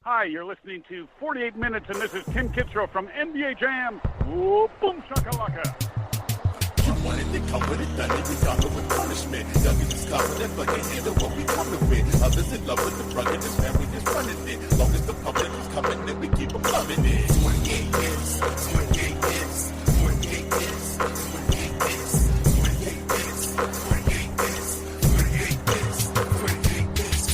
Hi, you're listening to 48 Minutes, and this is Tim Kitzrow from NBA Jam. Ooh, boom shakalaka. You wanted to come with it, done it, we got it with punishment. Youngest is confident, but can't handle what we coming with. Others in love with the ruggedness, man, we just running it. Long as the public is coming, then we keep them loving it. 28 hits, 28 hits, 28 hits, 28 hits, 28 hits, 28 hits, 28 hits, 28 hits.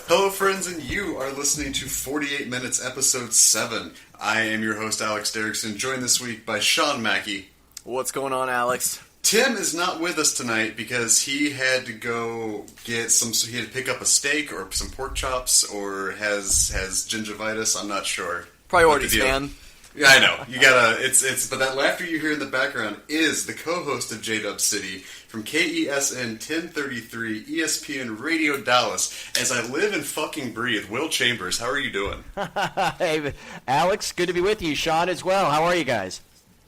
Hello, friends, and you are listening to 48 Minutes, Episode 7. I am your host, Alex Derrickson, joined this week by Sean Mackey. What's going on, Alex? Tim is not with us tonight because he had to go get he had to pick up a steak or some pork chops, or has gingivitis. I'm not sure. Priorities, man. Yeah, I know. You gotta, but that laughter you hear in the background is the co-host of J-Dub City from KESN 1033 ESPN Radio Dallas. As I live and fucking breathe, Will Chambers, how are you doing? Hey, Alex, good to be with you. Sean as well. How are you guys?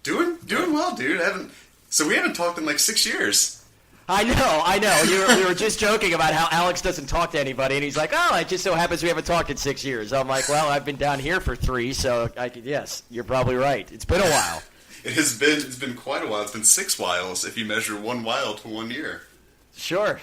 Doing well, dude. We haven't talked in like 6 years. I know. We were just joking about how Alex doesn't talk to anybody, and he's like, "Oh, it just so happens we haven't talked in 6 years." I'm like, "Well, I've been down here for 3, so yes, you're probably right. It's been a while." It's been quite a while. It's been 6 whiles if you measure 1 while to 1 year. Sure.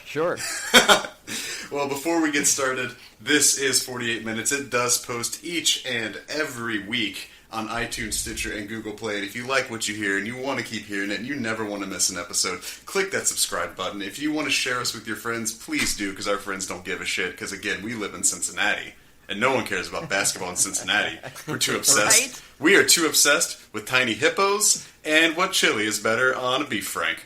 Well, before we get started, this is 48 Minutes. It does post each and every week on iTunes, Stitcher, and Google Play. And if you like what you hear and you want to keep hearing it and you never want to miss an episode, click that subscribe button. If you want to share us with your friends, please do, because our friends don't give a shit. Because, again, we live in Cincinnati, and no one cares about basketball in Cincinnati. We're too obsessed. Right? We are too obsessed with tiny hippos and what chili is better on a beef frank.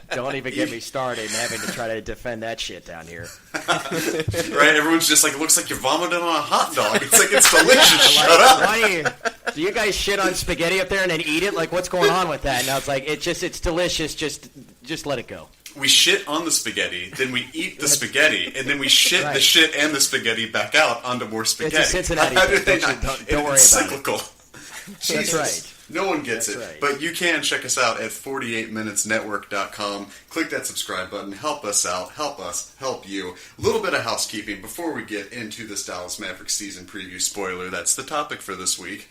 Don't even get me started in having to try to defend that shit down here. Right? Everyone's just like, it looks like you're vomiting on a hot dog. It's like, it's delicious. Shut up. Do you guys shit on spaghetti up there and then eat it? Like, what's going on with that? Now it's like, it's delicious. Just let it go. We shit on the spaghetti, then we eat the spaghetti, and then we shit the shit and the spaghetti back out onto more spaghetti. It's a Cincinnati thing. Don't worry about cyclical. it. Jesus. That's right. No one gets it. Right. But you can check us out at 48minutesnetwork.com. Click that subscribe button. Help us out. Help us. Help you. A little bit of housekeeping before we get into this Dallas Mavericks season preview. Spoiler, that's the topic for this week.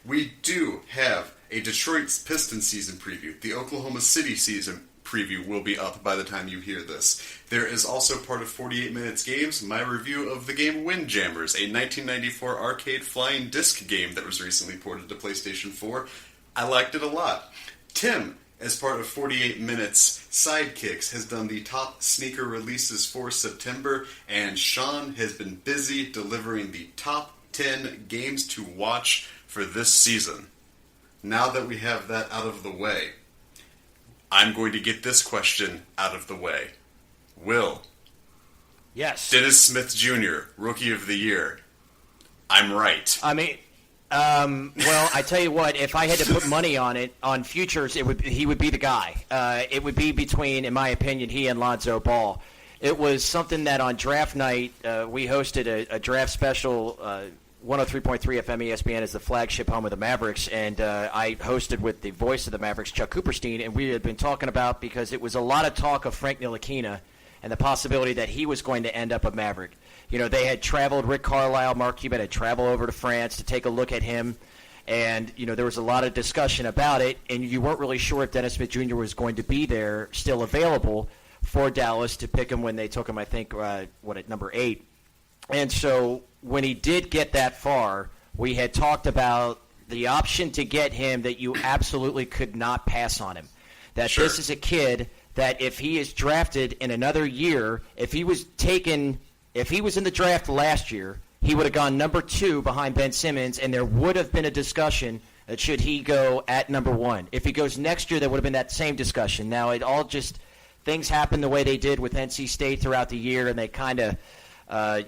We do have a Detroit Pistons season preview. The Oklahoma City season preview will be up by the time you hear this. There is also part of 48 Minutes Games, my review of the game Windjammers, a 1994 arcade flying disc game that was recently ported to PlayStation 4. I liked it a lot. Tim, as part of 48 Minutes Sidekicks, has done the top sneaker releases for September, and Sean has been busy delivering the top 10 games to watch for this season. Now that we have that out of the way, I'm going to get this question out of the way. Will. Yes. Dennis Smith Jr., Rookie of the Year. I'm right. I mean, well, I tell you what, if I had to put money on it, on futures, he would be the guy. It would be between, in my opinion, he and Lonzo Ball. It was something that on draft night, we hosted a draft special. 103.3 FM ESPN is the flagship home of the Mavericks, and I hosted with the voice of the Mavericks, Chuck Cooperstein, and we had been talking about, because it was a lot of talk of Frank Ntilikina and the possibility that he was going to end up a Maverick. You know, they had traveled, Rick Carlisle, Mark Cuban had traveled over to France to take a look at him, and, you know, there was a lot of discussion about it, and you weren't really sure if Dennis Smith Jr. was going to be there, still available for Dallas to pick him when they took him, I think, at number 8. And so when he did get that far, we had talked about the option to get him that you absolutely could not pass on him. That Sure. This is a kid that if he is drafted in another year, if he was in the draft last year, he would have gone number 2 behind Ben Simmons, and there would have been a discussion that should he go at number 1. If he goes next year, there would have been that same discussion. Now, it all just – things happen the way they did with NC State throughout the year, and they kind of –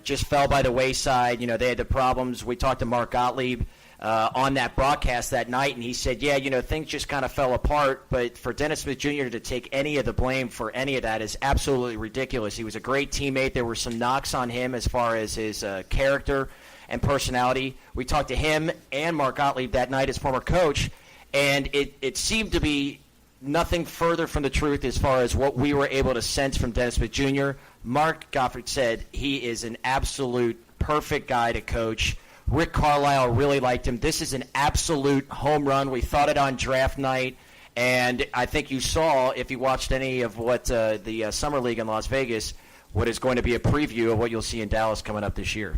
just fell by the wayside. You know, they had the problems. We talked to Mark Gottlieb on that broadcast that night, and he said, yeah, you know, things just kind of fell apart. But for Dennis Smith Jr. to take any of the blame for any of that is absolutely ridiculous. He was a great teammate. There were some knocks on him as far as his character and personality. We talked to him and Mark Gottlieb that night as former coach, and it seemed to be nothing further from the truth as far as what we were able to sense from Dennis Smith Jr. Mark Goffard said he is an absolute perfect guy to coach. Rick Carlisle really liked him. This is an absolute home run. We thought it on draft night, and I think you saw, if you watched any of what the Summer League in Las Vegas, what is going to be a preview of what you'll see in Dallas coming up this year.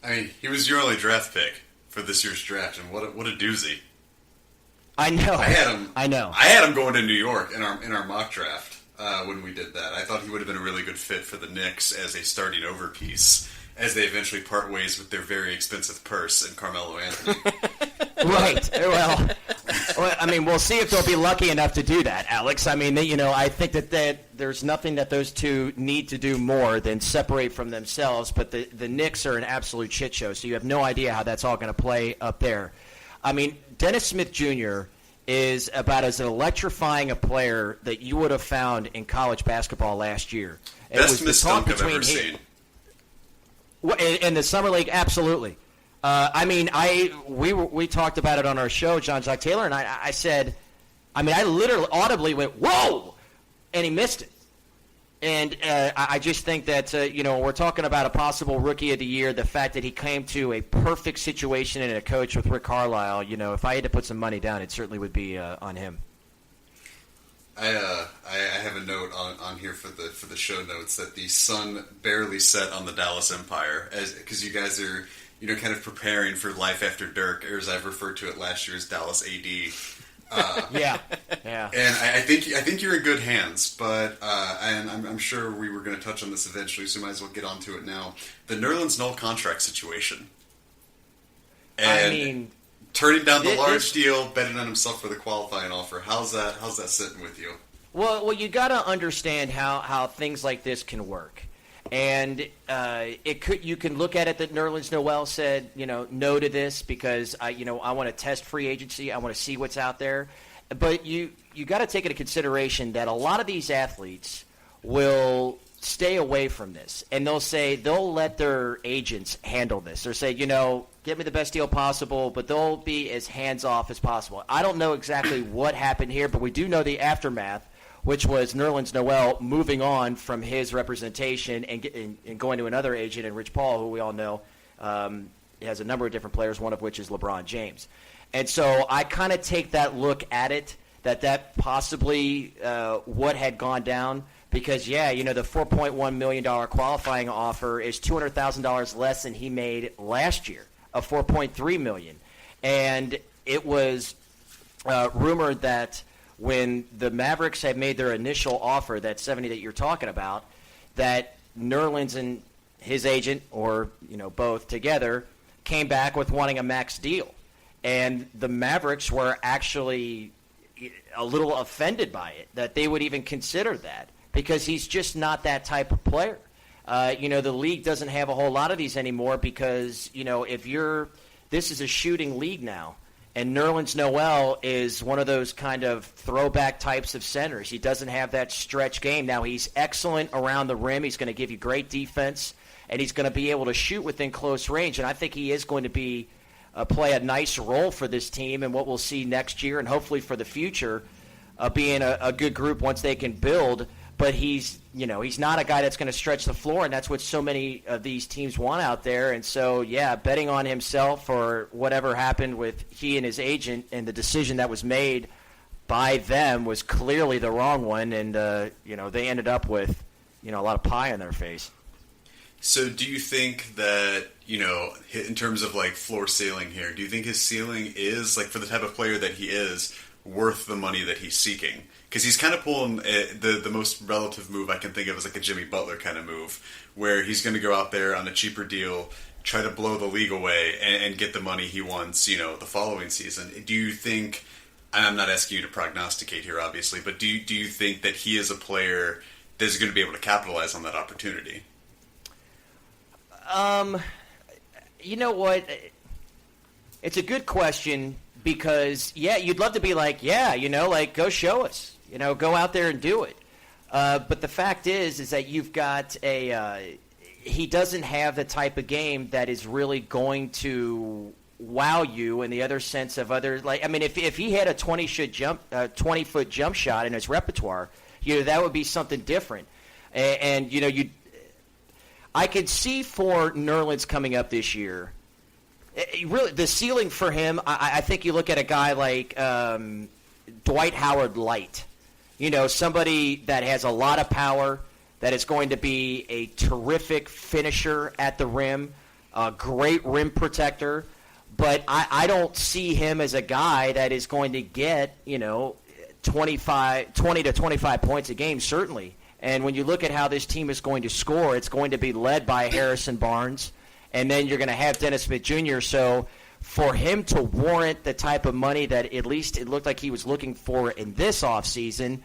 I mean, he was your only draft pick for this year's draft, and what a doozy. I know. I had him. I know. I had him going to New York in our mock draft when we did that. I thought he would have been a really good fit for the Knicks as a starting over piece, as they eventually part ways with their very expensive purse and Carmelo Anthony. Right. Well, I mean, we'll see if they'll be lucky enough to do that, Alex. I mean, I think that there's nothing that those two need to do more than separate from themselves, but the Knicks are an absolute shit show, so you have no idea how that's all going to play up there. I mean, Dennis Smith Jr. is about as electrifying a player that you would have found in college basketball last year. Best misdunk I've ever seen. In the Summer League, absolutely. I mean, we talked about it on our show, John Jack Taylor, and I said, I mean, I literally audibly went, whoa, and he missed it. And I just think that, we're talking about a possible Rookie of the Year, the fact that he came to a perfect situation and a coach with Rick Carlisle, if I had to put some money down, it certainly would be on him. I have a note on here for the show notes that the sun barely set on the Dallas Empire, because you guys are kind of preparing for life after Dirk, or as I've referred to it last year as Dallas AD. Yeah. And I think you're in good hands, but and I'm sure we were going to touch on this eventually, so we might as well get onto it now. The Nerlens Noel contract situation, and turning down the large deal, betting on himself for the qualifying offer. How's that sitting with you? Well, you got to understand how things like this can work. And you can look at it that Nerlens Noel said, no to this because I want to test free agency. I want to see what's out there. But you got to take into consideration that a lot of these athletes will stay away from this, and they'll let their agents handle this. They'll say, get me the best deal possible, but they'll be as hands off as possible. I don't know exactly what happened here, but we do know the aftermath, which was Nerlens Noel moving on from his representation and going to another agent, and Rich Paul, who we all know has a number of different players, one of which is LeBron James. And so I kind of take that look at it, that possibly what had gone down, because, the $4.1 million qualifying offer is $200,000 less than he made last year, of $4.3 million. And it was rumored that when the Mavericks had made their initial offer, that 70 that you're talking about, that Nerlens and his agent, or both together, came back with wanting a max deal. And the Mavericks were actually a little offended by it, that they would even consider that, because he's just not that type of player. The league doesn't have a whole lot of these anymore because, this is a shooting league now. And Nerlens Noel is one of those kind of throwback types of centers. He doesn't have that stretch game. Now, he's excellent around the rim. He's going to give you great defense, and he's going to be able to shoot within close range. And I think he is going to play a nice role for this team and what we'll see next year and hopefully for the future, being a good group once they can build. But he's not a guy that's going to stretch the floor, and that's what so many of these teams want out there. And so, betting on himself or whatever happened with he and his agent and the decision that was made by them was clearly the wrong one. And, they ended up with, a lot of pie on their face. So do you think that, in terms of, floor ceiling here, do you think his ceiling is, for the type of player that he is, worth the money that he's seeking? Because he's kind of pulling the most relative move I can think of is a Jimmy Butler kind of move, where he's going to go out there on a cheaper deal, try to blow the league away, and get the money he wants, the following season. Do you think, and I'm not asking you to prognosticate here, obviously, but do you think that he is a player that's going to be able to capitalize on that opportunity? You know what? It's a good question because, you'd love to be go show us. Go out there and do it. But the fact is that you've got he doesn't have the type of game that is really going to wow you in the other sense of other, like, I mean, if he had a 20-foot jump shot in his repertoire, that would be something different. And I could see for Nerlens coming up this year, really the ceiling for him, I think you look at a guy like Dwight Howard Light, somebody that has a lot of power, that is going to be a terrific finisher at the rim, a great rim protector, but I don't see him as a guy that is going to get, 20 to 25 points a game, certainly. And when you look at how this team is going to score, it's going to be led by Harrison Barnes, and then you're going to have Dennis Smith Jr. So for him to warrant the type of money that at least it looked like he was looking for in this offseason,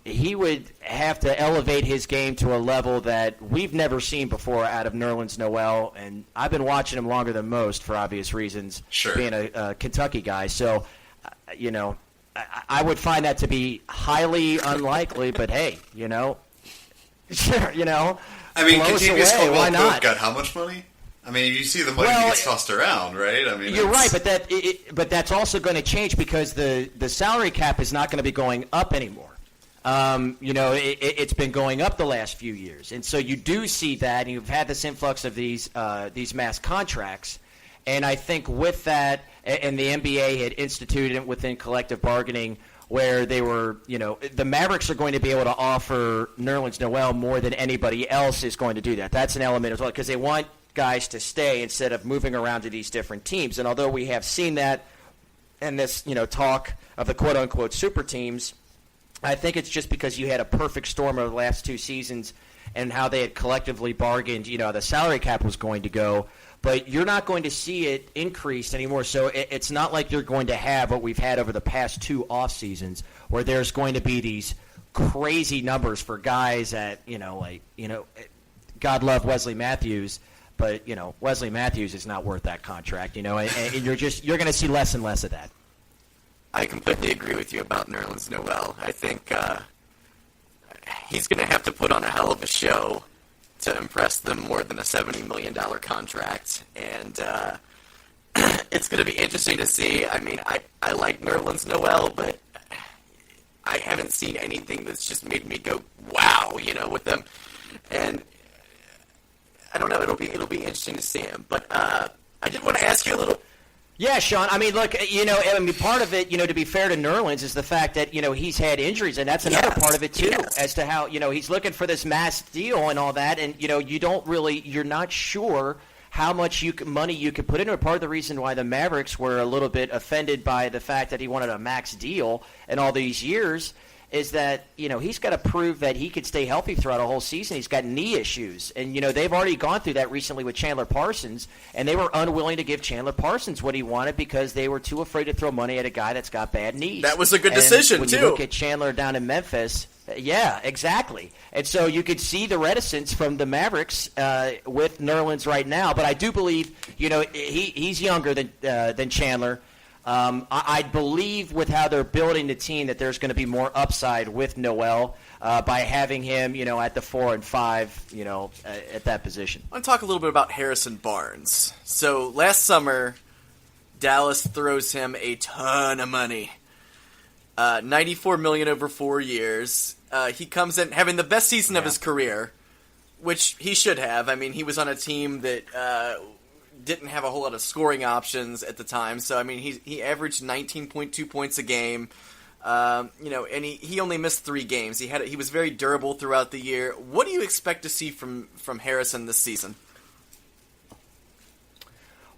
he would have to elevate his game to a level that we've never seen before out of Nerlens Noel. And I've been watching him longer than most for obvious reasons, being a Kentucky guy. So, I would find that to be highly unlikely, but hey, sure, I mean, Kentavious Caldwell-Pope got how much money? I mean, you see the money that gets tossed around, right? I mean, you're right, but that's also going to change because the salary cap is not going to be going up anymore. It's been going up the last few years, and so you do see that, and you've had this influx of these mass contracts, and I think with that, and the NBA had instituted it within collective bargaining, where they were, the Mavericks are going to be able to offer Nerlens Noel more than anybody else is going to do that. That's an element as well, because they want guys to stay instead of moving around to these different teams, and although we have seen that, and this, talk of the quote-unquote super teams, I think it's just because you had a perfect storm over the last two seasons and how they had collectively bargained, the salary cap was going to go. But you're not going to see it increase anymore. So it's not like you're going to have what we've had over the past two off seasons where there's going to be these crazy numbers for guys at, God love Wesley Matthews, but, Wesley Matthews is not worth that contract, and you're going to see less and less of that. I completely agree with you about Nerlens Noel. I think he's going to have to put on a hell of a show to impress them more than a $70 million contract. And it's going to be interesting to see. I mean, I like Nerlens Noel, but I haven't seen anything that's just made me go, wow, with them. And I don't know. It'll be interesting to see him. But I did want to ask you a little. Yeah, Sean. I mean, look, part of it, to be fair to Nerlens, is the fact that, he's had injuries, and that's another part of it, too, as to how, he's looking for this mass deal and all that, and, you're not sure how much money you could put into it. Part of the reason why the Mavericks were a little bit offended by the fact that he wanted a max deal in all these years is that, he's got to prove that he could stay healthy throughout a whole season. He's got knee issues. And, they've already gone through that recently with Chandler Parsons, and they were unwilling to give Chandler Parsons what he wanted because they were too afraid to throw money at a guy that's got bad knees. That was a good decision, when too. When you look at Chandler down in Memphis, yeah, exactly. And so you could see the reticence from the Mavericks with Nerlens right now. But I do believe, he's younger than Chandler. I believe with how they're building the team that there's going to be more upside with Noel by having him, at the 4 and 5, at that position. I want to talk a little bit about Harrison Barnes. So last summer, Dallas throws him a ton of money, $94 million over 4 years. He comes in having the best season of his career, which he should have. I mean, he was on a team that didn't have a whole lot of scoring options at the time. So, I mean, he averaged 19.2 points a game, and he only missed 3 games. He was very durable throughout the year. What do you expect to see from Harrison this season?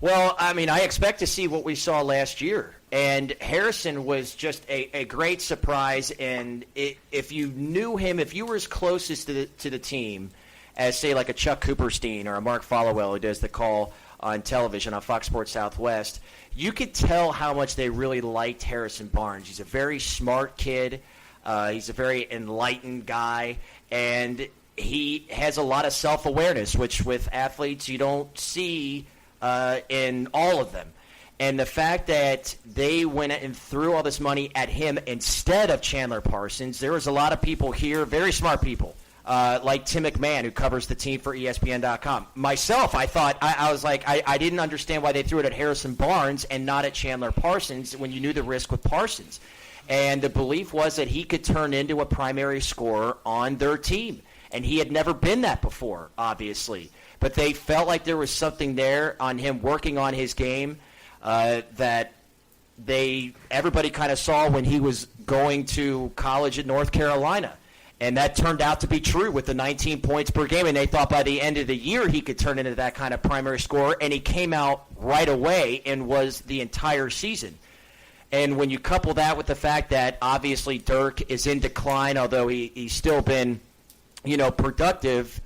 Well, I mean, I expect to see what we saw last year. And Harrison was just a great surprise. And if you knew him, if you were as closest to the team as, say, like a Chuck Cooperstein or a Mark Followell who does the call on television on Fox Sports Southwest, you could tell how much they really liked Harrison Barnes. He's a very smart kid. He's a very enlightened guy. And he has a lot of self-awareness, which with athletes you don't see in all of them. And the fact that they went and threw all this money at him instead of Chandler Parsons, there was a lot of people here, very smart people, like Tim McMahon, who covers the team for ESPN.com. Myself, I thought, I was like, I didn't understand why they threw it at Harrison Barnes and not at Chandler Parsons when you knew the risk with Parsons. And the belief was that he could turn into a primary scorer on their team. And he had never been that before, obviously. But they felt like there was something there on him working on his game that everybody kind of saw when he was going to college at North Carolina. And that turned out to be true with the 19 points per game. And they thought by the end of the year he could turn into that kind of primary scorer. And he came out right away and was the entire season. And when you couple that with the fact that obviously Dirk is in decline, although he's still been, productive,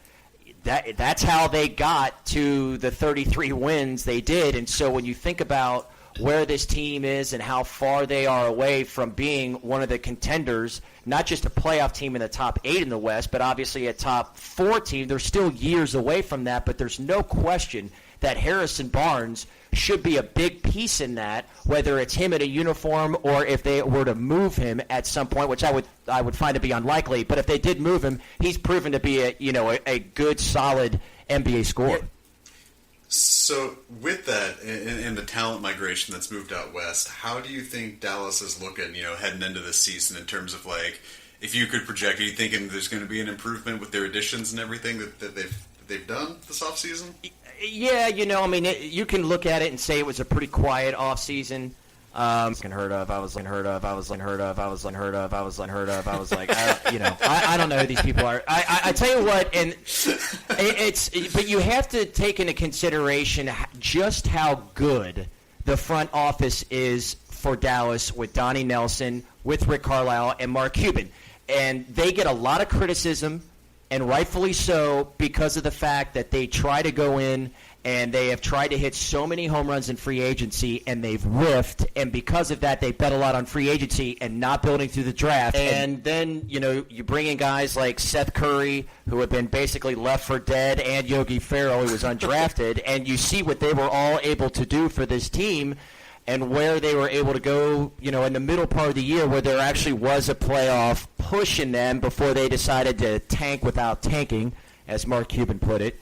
that's how they got to the 33 wins they did. And so when you think about where this team is and how far they are away from being one of the contenders, not just a playoff team in the top 8 in the West, but obviously a top 4 team, they're still years away from that. But there's no question that Harrison Barnes should be a big piece in that, whether it's him in a uniform or if they were to move him at some point, which I would find to be unlikely. But if they did move him, he's proven to be a good, solid NBA scorer. So with that and the talent migration that's moved out west, how do you think Dallas is looking, heading into this season in terms of if you could project, are you thinking there's going to be an improvement with their additions and everything that they've done this offseason? Yeah, you can look at it and say it was a pretty quiet offseason. I was unheard of. I was like, I don't know who these people are. I tell you what, and but you have to take into consideration just how good the front office is for Dallas with Donnie Nelson, with Rick Carlisle, and Mark Cuban. And they get a lot of criticism, and rightfully so, because of the fact that they try to go in and they have tried to hit so many home runs in free agency, and they've whiffed. And because of that, they bet a lot on free agency and not building through the draft. And then, you bring in guys like Seth Curry, who have been basically left for dead, and Yogi Ferrell, who was undrafted. And you see what they were all able to do for this team and where they were able to go, in the middle part of the year where there actually was a playoff push in them before they decided to tank without tanking, as Mark Cuban put it.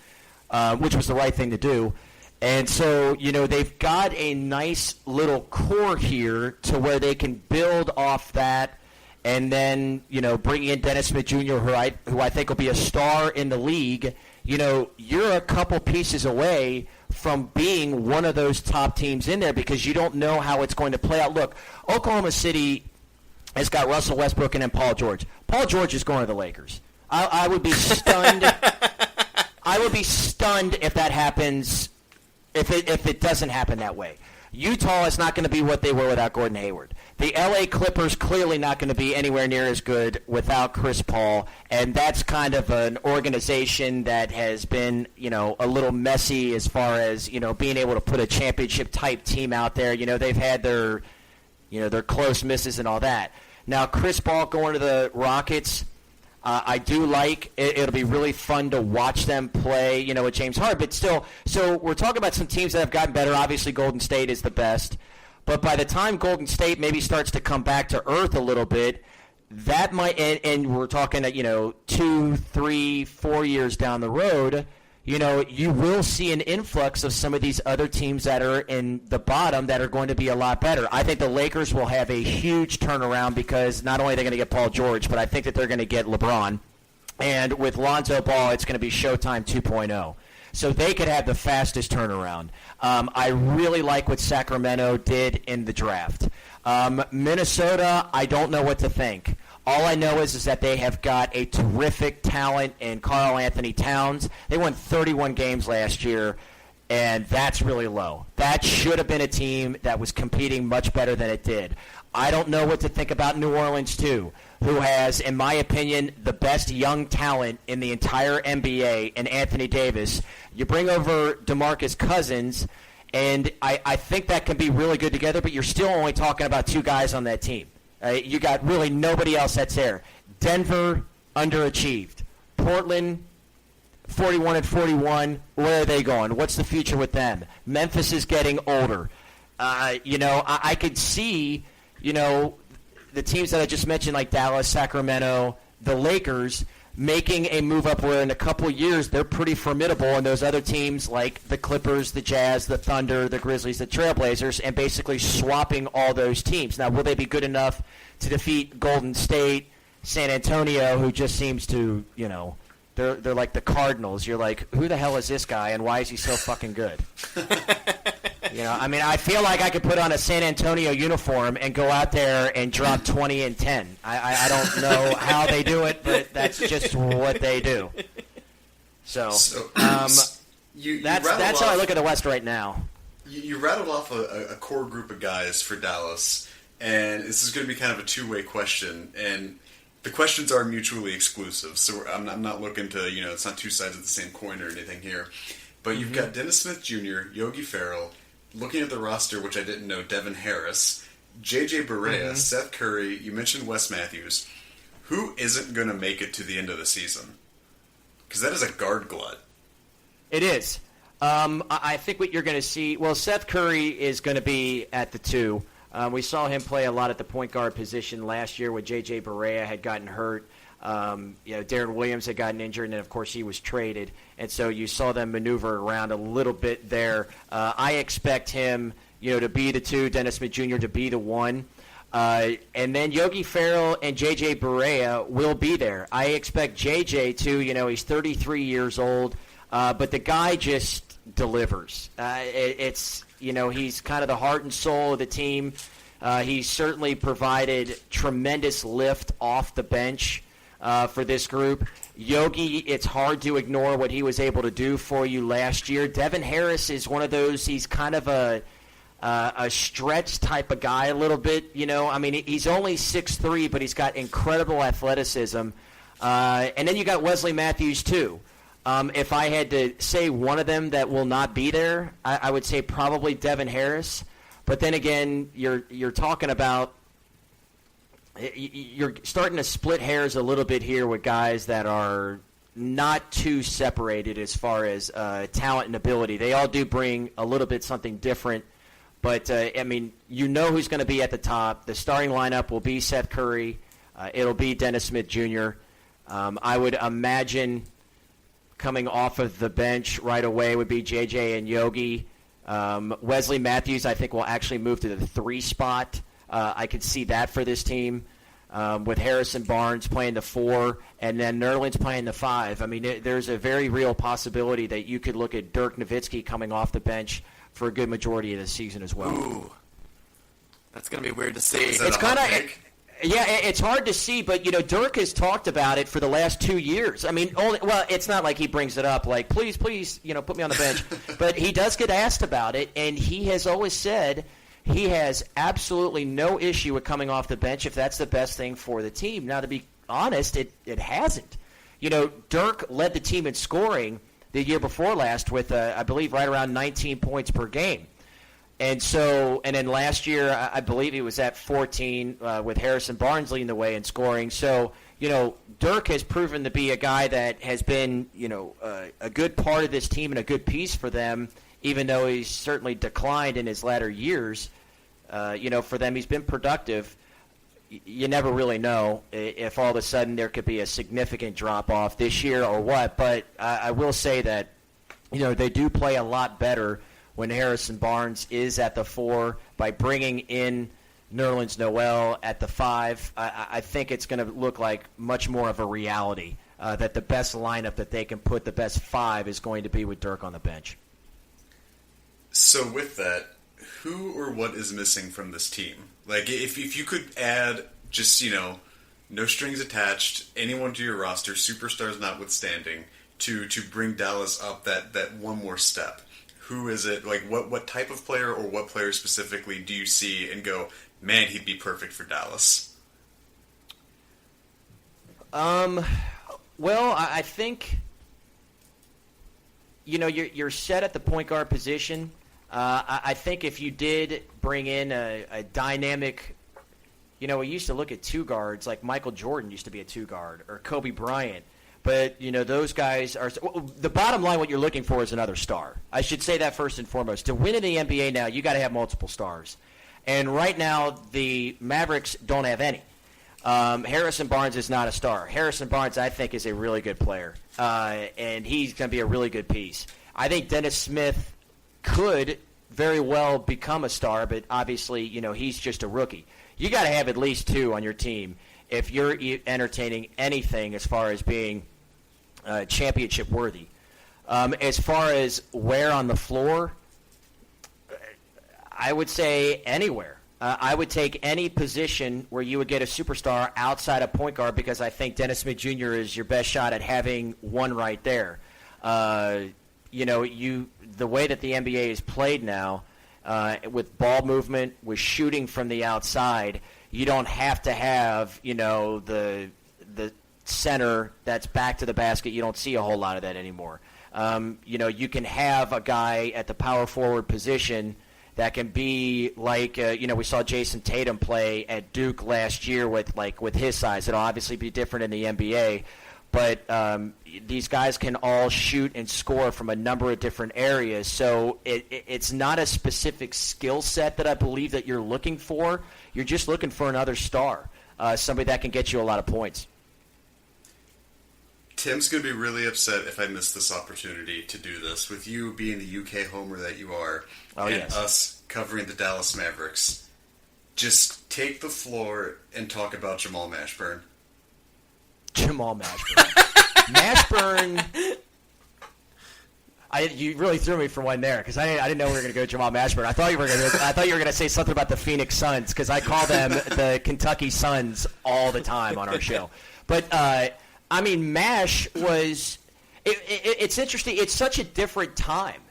Which was the right thing to do. And so, they've got a nice little core here to where they can build off that and then, bring in Dennis Smith Jr., who I think will be a star in the league. You're a couple pieces away from being one of those top teams in there because you don't know how it's going to play out. Look, Oklahoma City has got Russell Westbrook and then Paul George. Paul George is going to the Lakers. I would be stunned. I would be stunned if that happens, if it doesn't happen that way. Utah is not going to be what they were without Gordon Hayward. The L.A. Clippers clearly not going to be anywhere near as good without Chris Paul, and that's kind of an organization that has been, a little messy as far as, being able to put a championship-type team out there. They've had their close misses and all that. Now, Chris Paul going to the Rockets, I do like it. It'll be really fun to watch them play, with James Harden. But still, so we're talking about some teams that have gotten better. Obviously, Golden State is the best. But by the time Golden State maybe starts to come back to earth a little bit, that might, and we're talking at, 2, 3, 4 years down the road, you will see an influx of some of these other teams that are in the bottom that are going to be a lot better. I think the Lakers will have a huge turnaround because not only are they going to get Paul George, but I think that they're going to get LeBron. And with Lonzo Ball, it's going to be Showtime 2.0. So they could have the fastest turnaround. I really like what Sacramento did in the draft. Minnesota, I don't know what to think. All I know is that they have got a terrific talent in Karl Anthony Towns. They won 31 games last year, and that's really low. That should have been a team that was competing much better than it did. I don't know what to think about New Orleans, too, who has, in my opinion, the best young talent in the entire NBA in Anthony Davis. You bring over DeMarcus Cousins, and I think that can be really good together, but you're still only talking about 2 guys on that team. You got really nobody else that's there. Denver, underachieved. Portland, 41-41. Where are they going? What's the future with them? Memphis is getting older. I could see, the teams that I just mentioned, like Dallas, Sacramento, the Lakers, making a move up where in a couple years they're pretty formidable, and those other teams like the Clippers, the Jazz, the Thunder, the Grizzlies, the Trailblazers, and basically swapping all those teams. Now, will they be good enough to defeat Golden State, San Antonio, who just seems to, they're like the Cardinals. You're like, who the hell is this guy, and why is he so fucking good? I feel like I could put on a San Antonio uniform and go out there and drop 20 and 10. I don't know how they do it, but that's just what they do. That's how I look at the West right now. You rattled off a core group of guys for Dallas, and this is going to be kind of a two-way question, and the questions are mutually exclusive, so I'm not looking to, it's not two sides of the same coin or anything here. But you've got Dennis Smith Jr., Yogi Ferrell, looking at the roster, which I didn't know, Devin Harris, J.J. Barea, Seth Curry, you mentioned Wes Matthews. Who isn't going to make it to the end of the season? Because that is a guard glut. It is. I think what you're going to see, Seth Curry is going to be at the 2. We saw him play a lot at the point guard position last year when J.J. Barea had gotten hurt. Darren Williams had gotten injured, and of course he was traded, and so you saw them maneuver around a little bit there. I expect him, to be the 2, Dennis Smith Jr. to be the 1, and then Yogi Ferrell and J.J. Barea will be there. I expect J.J. to, he's 33 years old, but the guy just delivers. He's kind of the heart and soul of the team. He's certainly provided tremendous lift off the bench for this group. Yogi, it's hard to ignore what he was able to do for you last year. Devin Harris is one of those, he's kind of a stretch type of guy a little bit. He's only 6'3", but he's got incredible athleticism. And then you got Wesley Matthews, too. If I had to say one of them that will not be there, I would say probably Devin Harris. But then again, you're talking about, you're starting to split hairs a little bit here with guys that are not too separated as far as talent and ability. They all do bring a little bit something different. But, who's going to be at the top. The starting lineup will be Seth Curry. It'll be Dennis Smith Jr. I would imagine coming off of the bench right away would be JJ and Yogi. Wesley Matthews, I think, will actually move to the 3 spot. I could see that for this team with Harrison Barnes playing the 4 and then Nerlens playing the 5. There's a very real possibility that you could look at Dirk Nowitzki coming off the bench for a good majority of the season as well. Ooh. That's going to be weird to see. It's kind of... Yeah, it's hard to see, but, Dirk has talked about it for the last 2 years. It's not like he brings it up like, please, put me on the bench. But he does get asked about it, and he has always said he has absolutely no issue with coming off the bench if that's the best thing for the team. Now, to be honest, it hasn't. Dirk led the team in scoring the year before last with, I believe, right around 19 points per game. And then last year, I believe he was at 14 with Harrison Barnes leading the way in scoring. So, Dirk has proven to be a guy that has been, a good part of this team and a good piece for them, even though he's certainly declined in his latter years. For them, he's been productive. You never really know if all of a sudden there could be a significant drop-off this year or what. But I will say that, they do play a lot better when Harrison Barnes is at the 4 by bringing in Nerlens Noel at the 5. I think it's going to look like much more of a reality that the best lineup that they can put, the best 5, is going to be with Dirk on the bench. So with that, who or what is missing from this team? Like, if you could add just, no strings attached, anyone to your roster, superstars notwithstanding, to bring Dallas up that one more step, who is it? Like, what type of player or what player specifically do you see and go, man, he'd be perfect for Dallas? I think, you're set at the point guard position. I think if you did bring in a dynamic, we used to look at 2 guards, like Michael Jordan used to be a 2 guard, or Kobe Bryant. But, those guys are – the bottom line, what you're looking for is another star. I should say that first and foremost. To win in the NBA now, you got to have multiple stars. And right now, the Mavericks don't have any. Harrison Barnes is not a star. Harrison Barnes, I think, is a really good player, and he's going to be a really good piece. I think Dennis Smith could very well become a star, but obviously, he's just a rookie. You got to have at least two on your team if you're entertaining anything as far as being championship worthy. As far as where on the floor, I would say anywhere. I would take any position where you would get a superstar outside of point guard because I think Dennis Smith Jr. is your best shot at having one right there. The way that the NBA is played now, with ball movement, with shooting from the outside, you don't have to have, the center that's back to the basket. You don't see a whole lot of that anymore. You can have a guy at the power forward position that can be like, we saw Jason Tatum play at Duke last year with his size. It'll obviously be different in the NBA, but these guys can all shoot and score from a number of different areas. So it's not a specific skill set that I believe that you're looking for. You're just looking for another star, somebody that can get you a lot of points. Tim's going to be really upset if I miss this opportunity to do this. With you being the UK homer that you are, us covering the Dallas Mavericks, just take the floor and talk about Jamal Mashburn. Jamal Mashburn. Mashburn. You really threw me for one there because I didn't know we were going to go Jamal Mashburn. I thought you were going to say something about the Phoenix Suns because I call them the Kentucky Suns all the time on our show. But Mash was. It's interesting. It's such a different time.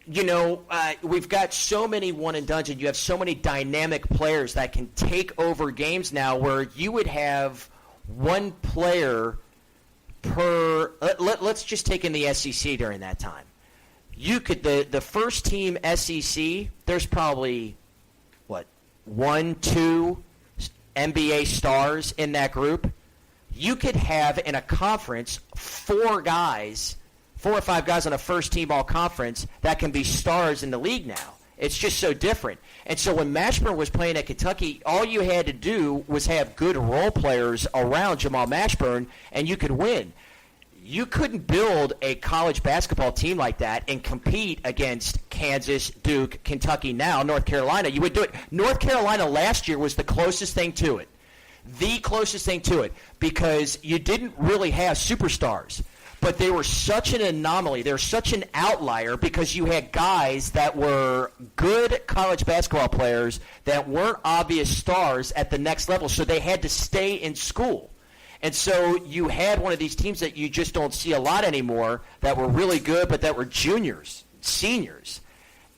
We've got so many one and dones, and you have so many dynamic players that can take over games now. Where you would have one player per. Let's just take in the SEC during that time. You could the first team SEC. There's probably 1, 2 NBA stars in that group. You could have in a conference 4 or 5 guys on a first team all conference that can be stars in the league now. It's just so different. And so when Mashburn was playing at Kentucky, all you had to do was have good role players around Jamal Mashburn, and you could win. You couldn't build a college basketball team like that and compete against Kansas, Duke, Kentucky now, North Carolina. You would do it. North Carolina last year was the closest thing to it. The closest thing to it because you didn't really have superstars. But they were such an anomaly. They were such an outlier because you had guys that were good college basketball players that weren't obvious stars at the next level, so they had to stay in school. And so you had one of these teams that you just don't see a lot anymore that were really good but that were juniors, seniors.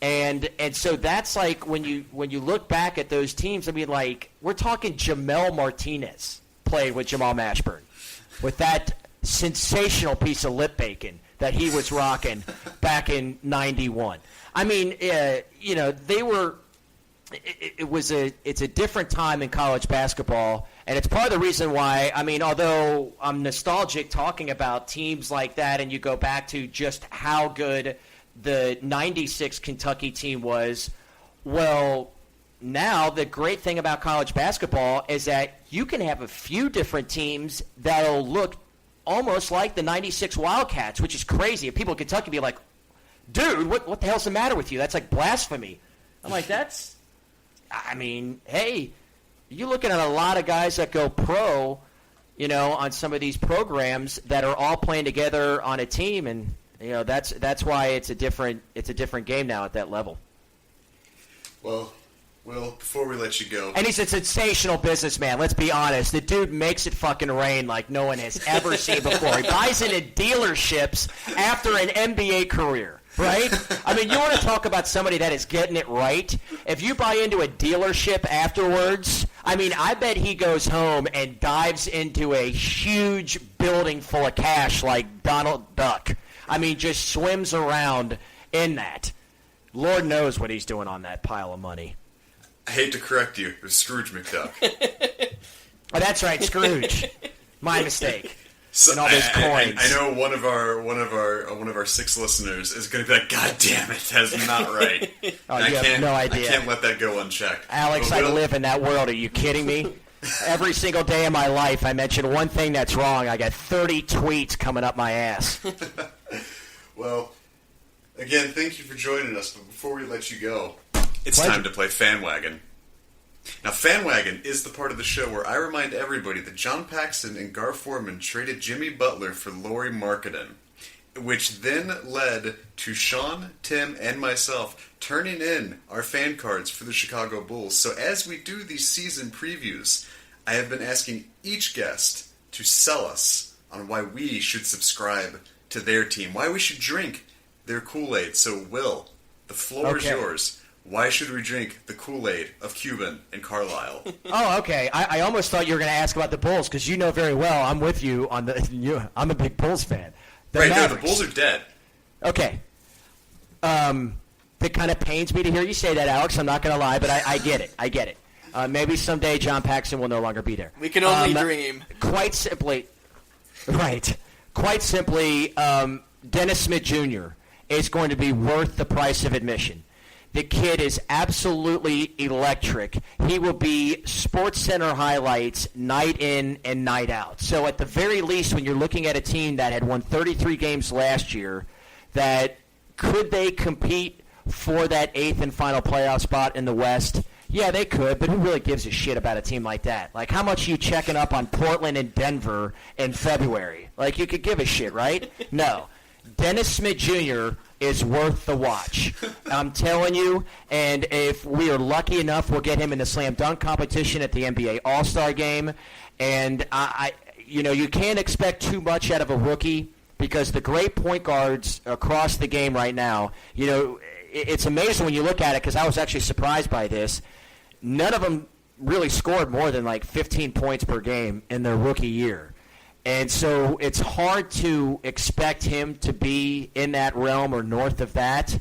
And so that's like when you look back at those teams, we're talking Jamel Martinez played with Jamal Mashburn with that sensational piece of lip bacon that he was rocking back in '91. They were. It's a different time in college basketball, and it's part of the reason why. Although I'm nostalgic talking about teams like that, and you go back to just how good the '96 Kentucky team was. Well, now the great thing about college basketball is that you can have a few different teams that'll look almost like the '96 Wildcats, which is crazy. And people in Kentucky be like, dude, what the hell's the matter with you? That's like blasphemy. I'm like, hey, you're looking at a lot of guys that go pro, on some of these programs that are all playing together on a team, and that's why it's a different game now at that level. Well, before we let you go, and he's a sensational businessman. Let's be honest. The dude makes it fucking rain like no one has ever seen before. He buys into dealerships after an NBA career, right? You want to talk about somebody that is getting it right? If you buy into a dealership afterwards, I bet he goes home and dives into a huge building full of cash like Donald Duck. Just swims around in that. Lord knows what he's doing on that pile of money. I hate to correct you. It was Scrooge McDuck. Oh, that's right, Scrooge. My mistake. So, and all those coins. I know one of our 6 listeners is going to be like, God damn it, that's not right. Oh, you have no idea. I can't let that go unchecked. Alex, I live in that world. Are you kidding me? Every single day of my life, I mention one thing that's wrong. I got 30 tweets coming up my ass. Well, again, thank you for joining us. But before we let you go, it's Pleasure. time to play FanWagon. Now, FanWagon is the part of the show where I remind everybody that John Paxton and Gar Forman traded Jimmy Butler for Lauri Markkanen, which then led to Sean, Tim, and myself turning in our fan cards for the Chicago Bulls. So as we do these season previews, I have been asking each guest to sell us on why we should subscribe to their team, why we should drink their Kool-Aid. So, Will, the floor is yours. Why should we drink the Kool-Aid of Cuban and Carlisle? Oh, okay. I almost thought you were going to ask about the Bulls because you know very well I'm with you on the. I'm a big Bulls fan. Right, no, the Mavericks. Bulls are dead. Okay. It kind of pains me to hear you say that, Alex. I'm not going to lie, but I get it. I get it. Maybe someday John Paxson will no longer be there. We can only dream. Quite simply, right. Quite simply, Dennis Smith Jr. is going to be worth the price of admission. The kid is absolutely electric. He will be SportsCenter highlights night in and night out. So at the very least, when you're looking at a team that had won 33 games last year, that could they compete for that 8th and final playoff spot in the West? Yeah, they could, but who really gives a shit about a team like that? Like, how much are you checking up on Portland and Denver in February? Like, you could give a shit, right? No. Dennis Smith Jr. is worth the watch. I'm telling you, and if we are lucky enough, we'll get him in the slam dunk competition at the NBA All-Star game. And, you can't expect too much out of a rookie because the great point guards across the game right now, it's amazing when you look at it because I was actually surprised by this. None of them really scored more than like 15 points per game in their rookie year. And so it's hard to expect him to be in that realm or north of that.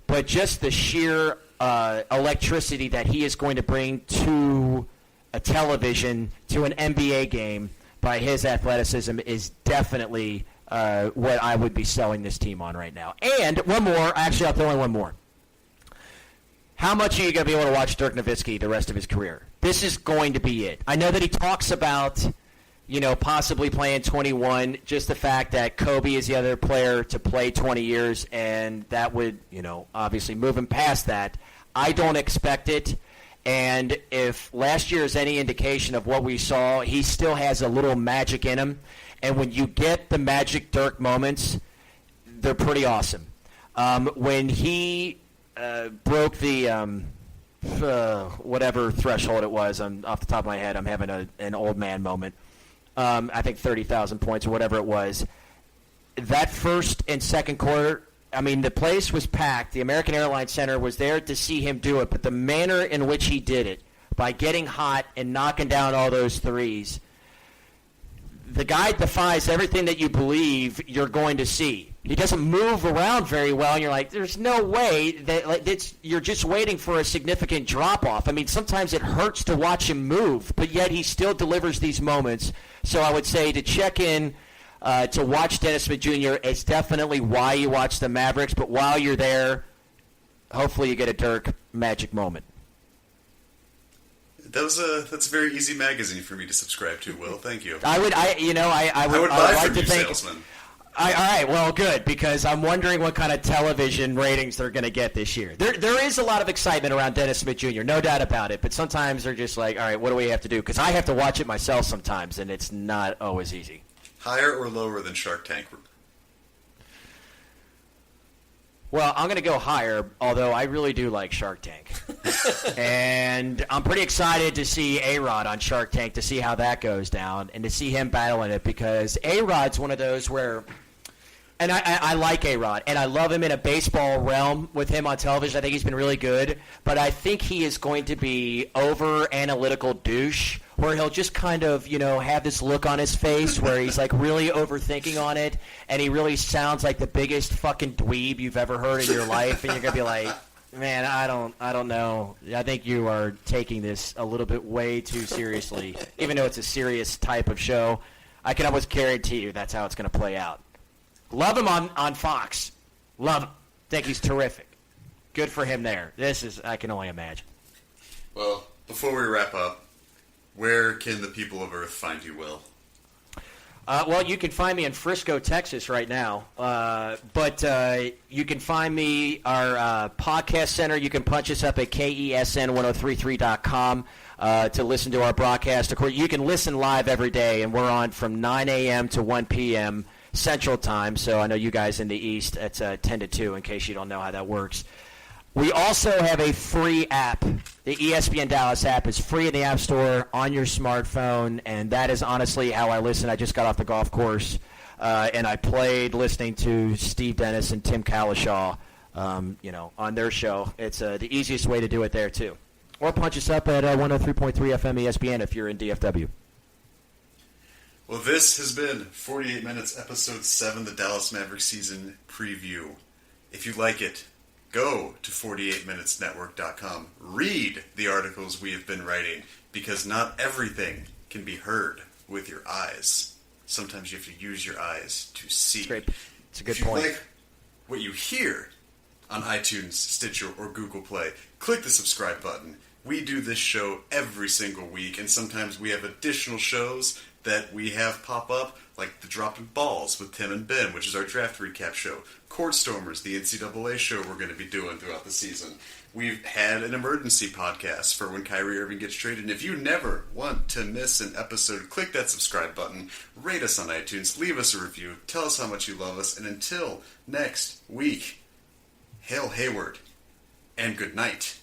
But just the sheer electricity that he is going to bring to a television, to an NBA game, by his athleticism is definitely what I would be selling this team on right now. And one more. Actually, I'll throw in one more. How much are you going to be able to watch Dirk Nowitzki the rest of his career? This is going to be it. I know that he talks about, possibly playing 21, just the fact that Kobe is the other player to play 20 years, and that would, obviously move him past that. I don't expect it. And if last year is any indication of what we saw, he still has a little magic in him. And when you get the magic Dirk moments, they're pretty awesome. When he broke the whatever threshold it was, off the top of my head, I'm having an old man moment. I think 30,000 points or whatever it was. That first and second quarter, the place was packed. The American Airlines Center was there to see him do it, but the manner in which he did it, by getting hot and knocking down all those threes, the guy defies everything that you believe you're going to see. He doesn't move around very well, and you're like, there's no way that you're just waiting for a significant drop-off. Sometimes it hurts to watch him move, but yet he still delivers these moments. So I would say to check in, to watch Dennis Smith Jr. is definitely why you watch the Mavericks, but while you're there, hopefully you get a Dirk magic moment. That's a very easy magazine for me to subscribe to, Will. Thank you. I would buy like from to you, think, salesman. All right, well, good, because I'm wondering what kind of television ratings they're going to get this year. There is a lot of excitement around Dennis Smith Jr., no doubt about it, but sometimes they're just like, all right, what do we have to do? Because I have to watch it myself sometimes, and it's not always easy. Higher or lower than Shark Tank? Well, I'm going to go higher, although I really do like Shark Tank. And I'm pretty excited to see A-Rod on Shark Tank, to see how that goes down, and to see him battling it, because A-Rod's one of those where – and I like A-Rod, and I love him in a baseball realm with him on television. I think he's been really good, but I think he is going to be over-analytical douche, where he'll just kind of, have this look on his face where he's like really overthinking on it, and he really sounds like the biggest fucking dweeb you've ever heard in your life, and you're going to be like, man, I don't know. I think you are taking this a little bit way too seriously, even though it's a serious type of show. I can almost guarantee you that's how it's going to play out. Love him on Fox. Love him. Think he's terrific. Good for him there. I can only imagine. Well, before we wrap up, Where can the people of Earth find you, Will? Well, you can find me in Frisco, Texas right now. But you can find me, our podcast center. You can punch us up at KESN1033.com to listen to our broadcast. Of course, you can listen live every day, and we're on from 9 a.m. to 1 p.m. Central Time. So I know you guys in the East, it's 10 to 2 in case you don't know how that works. We also have a free app. The ESPN Dallas app is free in the App Store on your smartphone, and that is honestly how I listen. I just got off the golf course, and I played listening to Steve Dennis and Tim Kalishaw, on their show. It's the easiest way to do it there, too. Or punch us up at 103.3 FM ESPN if you're in DFW. Well, this has been 48 Minutes, Episode 7, the Dallas Mavericks season preview. If you like it, go to 48minutesnetwork.com. Read the articles we have been writing, because not everything can be heard with your eyes. Sometimes you have to use your eyes to see. Great. It's a good if you point. like what you hear on iTunes, Stitcher, or Google Play, click the subscribe button. We do this show every single week, and sometimes we have additional shows that we have pop up, like the Dropping Balls with Tim and Ben, which is our draft recap show. Court Stormers, the NCAA show we're going to be doing throughout the season. We've had an emergency podcast for when Kyrie Irving gets traded. And if you never want to miss an episode, click that subscribe button, rate us on iTunes, leave us a review, tell us how much you love us, and until next week, hail Hayward, and good night.